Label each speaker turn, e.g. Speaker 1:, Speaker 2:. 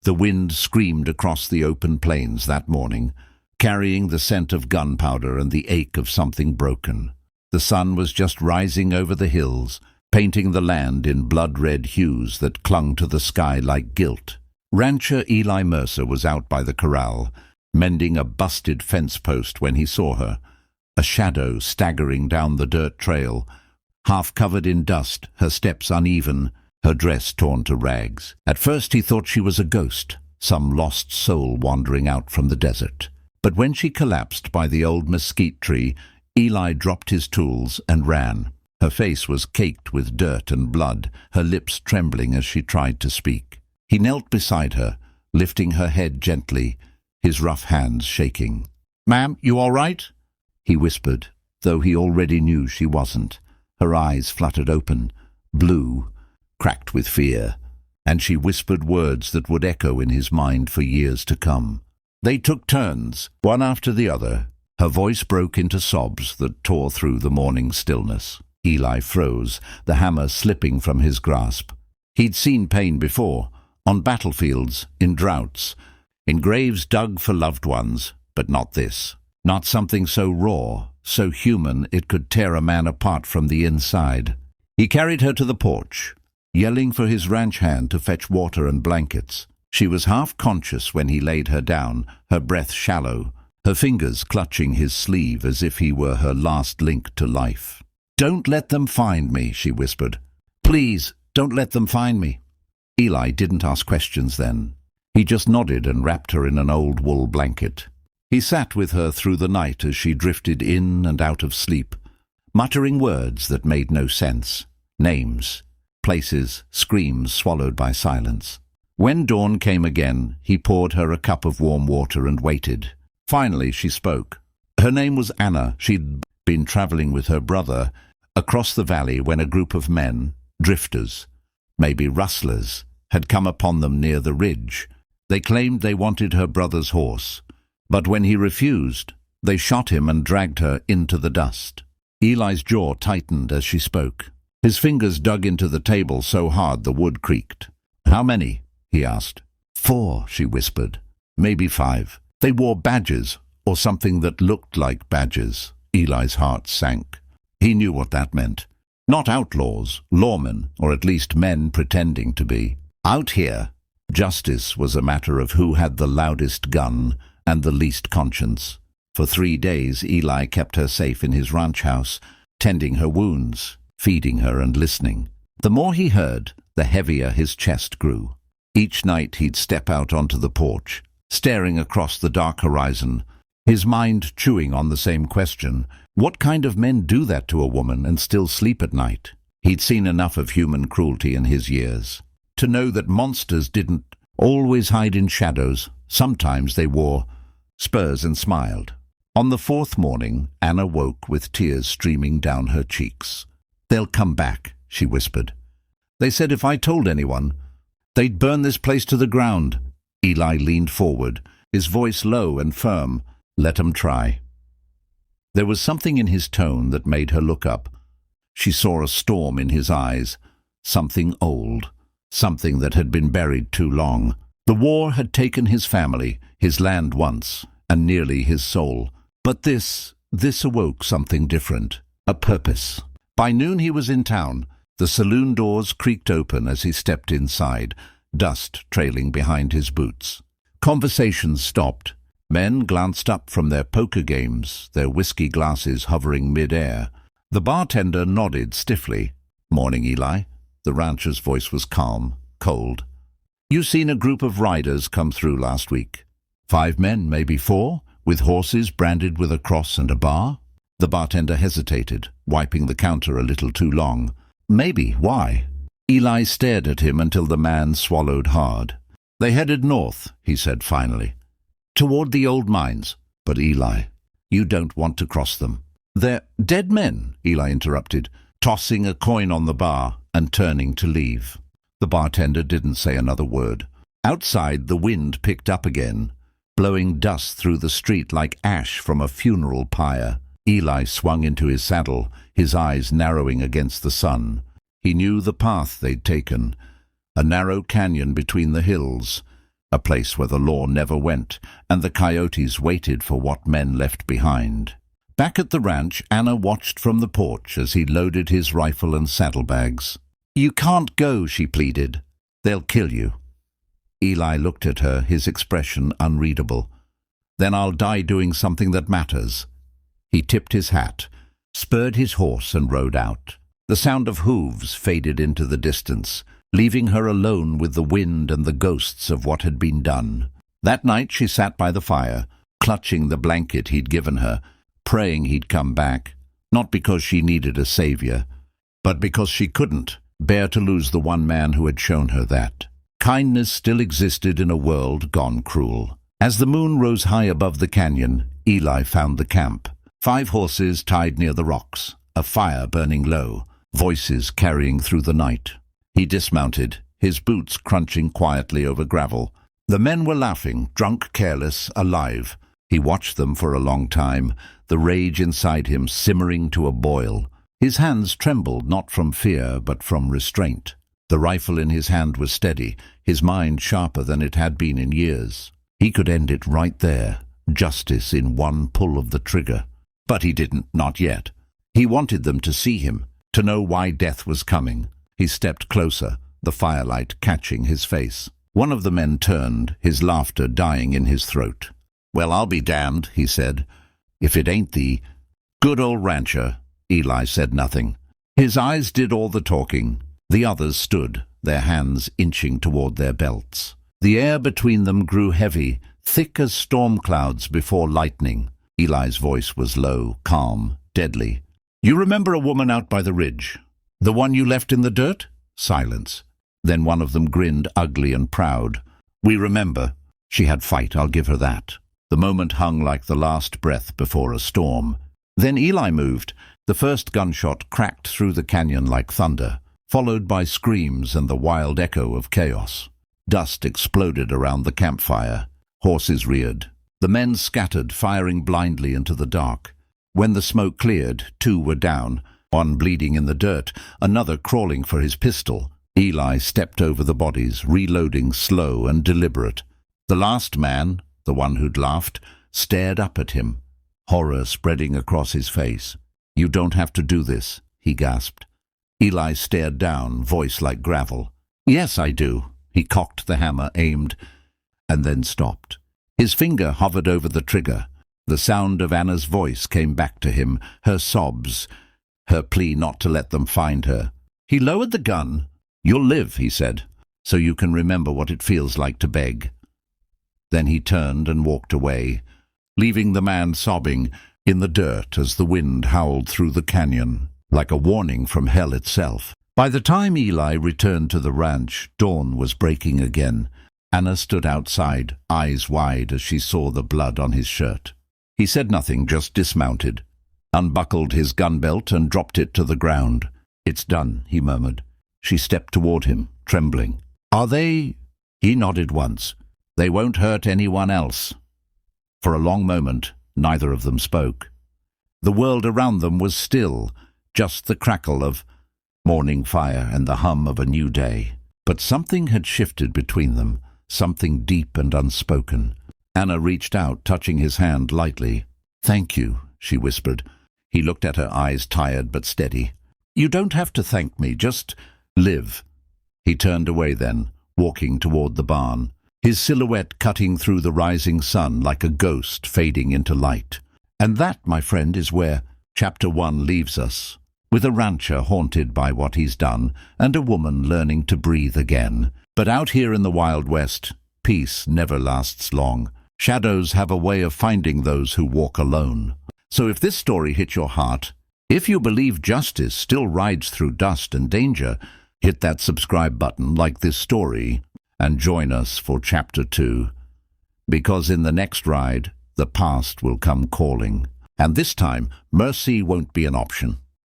Speaker 1: The wind screamed across the open plains that morning, carrying the scent of gunpowder and the ache of something broken. The sun was just rising over the hills, painting the land in blood-red hues that clung to the sky like guilt. Rancher Eli Mercer was out by the corral, mending a busted fence post when he saw her, a shadow staggering down the dirt trail, half covered in dust, her steps uneven, her dress torn to rags. At first he thought she was a ghost, some lost soul wandering out from the desert. But when she collapsed by the old mesquite tree, Eli dropped his tools and ran. Her face was caked with dirt and blood, her lips trembling as she tried to speak. He knelt beside her, lifting her head gently, his rough hands shaking. "Ma'am, you all right?" he whispered, though he already knew she wasn't. Her eyes fluttered open, blue, cracked with fear, and she whispered words that would echo in his mind for years to come. They took turns, one after the other. Her voice broke into sobs that tore through the morning stillness. Eli froze, the hammer slipping from his grasp. He'd seen pain before, on battlefields, in droughts, in graves dug for loved ones, but not this. Not something so raw, so human it could tear a man apart from the inside. He carried her to the porch, yelling for his ranch hand to fetch water and blankets. She was half conscious when he laid her down, her breath shallow, her fingers clutching his sleeve as if he were her last link to life. "Don't let them find me," she whispered. "Please, don't let them find me." Eli didn't ask questions then. He just nodded and wrapped her in an old wool blanket. He sat with her through the night as she drifted in and out of sleep, muttering words that made no sense. Names, places, screams swallowed by silence. When dawn came again, he poured her a cup of warm water and waited. Finally she spoke. Her name was Anna. She'd been traveling with her brother across the valley when a group of men, drifters, maybe rustlers, had come upon them near the ridge. They claimed they wanted her brother's horse, but when he refused, they shot him and dragged her into the dust. Eli's jaw tightened as she spoke. His fingers dug into the table so hard the wood creaked. "How many?" he asked. "4," she whispered. "Maybe 5. They wore badges, or something that looked like badges." Eli's heart sank. He knew what that meant. Not outlaws, lawmen, or at least men pretending to be. Out here, justice was a matter of who had the loudest gun and the least conscience. For 3 days Eli kept her safe in his ranch house, tending her wounds, feeding her and listening. The more he heard, the heavier his chest grew. Each night he'd step out onto the porch, staring across the dark horizon, his mind chewing on the same question. What kind of men do that to a woman and still sleep at night? He'd seen enough of human cruelty in his years to know that monsters didn't always hide in shadows. Sometimes they wore spurs and smiled. On the 4th morning, Anna woke with tears streaming down her cheeks. "They'll come back," she whispered. "They said if I told anyone, they'd burn this place to the ground." Eli leaned forward, his voice low and firm. "Let 'em try." There was something in his tone that made her look up. She saw a storm in his eyes, something old, something that had been buried too long. The war had taken his family, his land once, and nearly his soul. But this awoke something different, a purpose. By noon he was in town. The saloon doors creaked open as he stepped inside, dust trailing behind his boots. Conversations stopped. Men glanced up from their poker games, their whiskey glasses hovering mid-air. The bartender nodded stiffly. "Morning, Eli." The rancher's voice was calm, cold. "You seen a group of riders come through last week? 5 men, maybe 4, with horses branded with a cross and a bar?" The bartender hesitated, wiping the counter a little too long. "Maybe. Why?" Eli stared at him until the man swallowed hard. "They headed north," he said finally. "Toward the old mines." "But Eli, you don't want to cross them." "They're dead men," Eli interrupted, tossing a coin on the bar and turning to leave. The bartender didn't say another word. Outside, the wind picked up again, blowing dust through the street like ash from a funeral pyre. Eli swung into his saddle, his eyes narrowing against the sun. He knew the path they'd taken, a narrow canyon between the hills, a place where the law never went, and the coyotes waited for what men left behind. Back at the ranch, Anna watched from the porch as he loaded his rifle and saddlebags. "You can't go," she pleaded. "They'll kill you." Eli looked at her, his expression unreadable. "Then I'll die doing something that matters." He tipped his hat, spurred his horse and rode out. The sound of hooves faded into the distance, leaving her alone with the wind and the ghosts of what had been done. That night she sat by the fire, clutching the blanket he'd given her, praying he'd come back, not because she needed a savior, but because she couldn't bear to lose the one man who had shown her that. Kindness still existed in a world gone cruel. As the moon rose high above the canyon, Eli found the camp. 5 horses tied near the rocks, a fire burning low, voices carrying through the night. He dismounted, his boots crunching quietly over gravel. The men were laughing, drunk, careless, alive. He watched them for a long time, the rage inside him simmering to a boil. His hands trembled not from fear but from restraint. The rifle in his hand was steady, his mind sharper than it had been in years. He could end it right there, justice in one pull of the trigger. But he didn't, not yet. He wanted them to see him, to know why death was coming. He stepped closer, the firelight catching his face. One of the men turned, his laughter dying in his throat. "Well, I'll be damned," he said, "if it ain't the good old rancher." Eli said nothing. His eyes did all the talking. The others stood, their hands inching toward their belts. The air between them grew heavy, thick as storm clouds before lightning. Eli's voice was low, calm, deadly. "You remember a woman out by the ridge? The one you left in the dirt?" Silence. Then one of them grinned, ugly and proud. "We remember. She had fight, I'll give her that." The moment hung like the last breath before a storm. Then Eli moved. The first gunshot cracked through the canyon like thunder, followed by screams and the wild echo of chaos. Dust exploded around the campfire. Horses reared. The men scattered, firing blindly into the dark. When the smoke cleared, 2 were down, one bleeding in the dirt, another crawling for his pistol. Eli stepped over the bodies, reloading slow and deliberate. The last man, the one who'd laughed, stared up at him, horror spreading across his face. "You don't have to do this," he gasped. Eli stared down, voice like gravel. "Yes, I do." He cocked the hammer, aimed, and then stopped. His finger hovered over the trigger. The sound of Anna's voice came back to him, her sobs, her plea not to let them find her. He lowered the gun. "You'll live," he said, "so you can remember what it feels like to beg." Then he turned and walked away, leaving the man sobbing in the dirt as the wind howled through the canyon, like a warning from hell itself. By the time Eli returned to the ranch, dawn was breaking again. Anna stood outside, eyes wide as she saw the blood on his shirt. He said nothing, just dismounted, unbuckled his gun belt and dropped it to the ground. "It's done," he murmured. She stepped toward him, trembling. "Are they—" He nodded once. "They won't hurt anyone else." For a long moment, neither of them spoke. The world around them was still, just the crackle of morning fire and the hum of a new day. But something had shifted between them, something deep and unspoken. Anna reached out, touching his hand lightly. "Thank you," she whispered. He looked at her, eyes tired but steady. "You don't have to thank me, just live." He turned away then, walking toward the barn, his silhouette cutting through the rising sun like a ghost fading into light. And that, my friend, is where Chapter 1 leaves us, with a rancher haunted by what he's done and a woman learning to breathe again. But out here in the Wild West, peace never lasts long. Shadows have a way of finding those who walk alone. So if this story hit your heart, if you believe justice still rides through dust and danger, hit that subscribe button, like this story, and join us for Chapter 2. Because in the next ride, the past will come calling. And this time, mercy won't be an option.